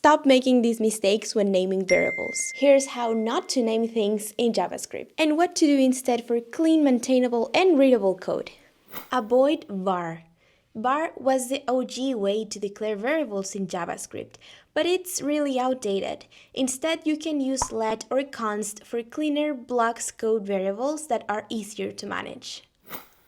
Stop making these mistakes when naming variables. Here's how not to name things in JavaScript and what to do instead for clean, maintainable, and readable code. Avoid var. Var was the OG way to declare variables in JavaScript, but it's really outdated. Instead, you can use let or const for cleaner blocks code variables that are easier to manage.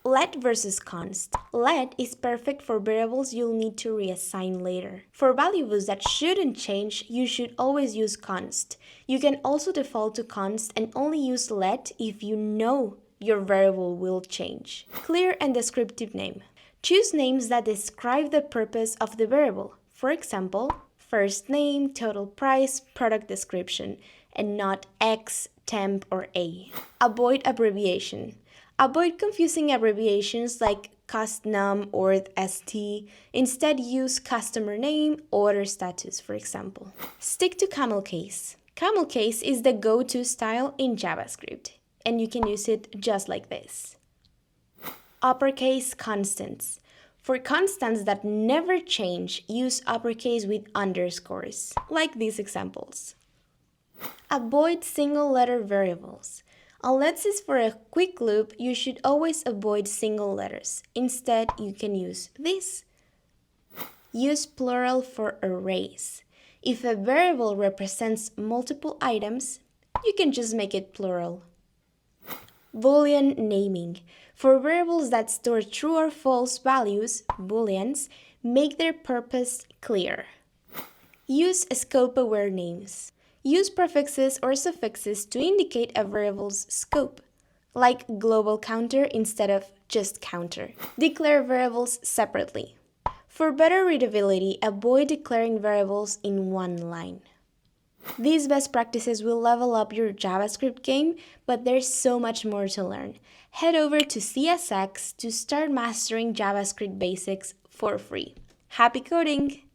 Let versus const. Let is perfect for variables you'll need to reassign later. For values that shouldn't change, you should always use const. You can also default to const and only use let if you know your variable will change. Clear and descriptive name. Choose names that describe the purpose of the variable. For example, first name, total price, product description, and not X, temp, or A. Avoid abbreviation. Avoid confusing abbreviations like custnum or ST. Instead, use customer name, order status, for example. Stick to camel case. Camel case is the go-to style in JavaScript, and you can use it just like this. Uppercase constants. For constants that never change, use uppercase with underscores, like these examples. Avoid single-letter variables. Unless it's for a quick loop, you should always avoid single letters. Instead, you can use this. Use plural for arrays. If a variable represents multiple items, you can just make it plural. Boolean naming. For variables that store true or false values, booleans, make their purpose clear. Use scope-aware names. Use prefixes or suffixes to indicate a variable's scope, like global counter instead of just counter. Declare variables separately. For better readability, avoid declaring variables in one line. These best practices will level up your JavaScript game, but there's so much more to learn. Head over to CSX to start mastering JavaScript basics for free. Happy coding!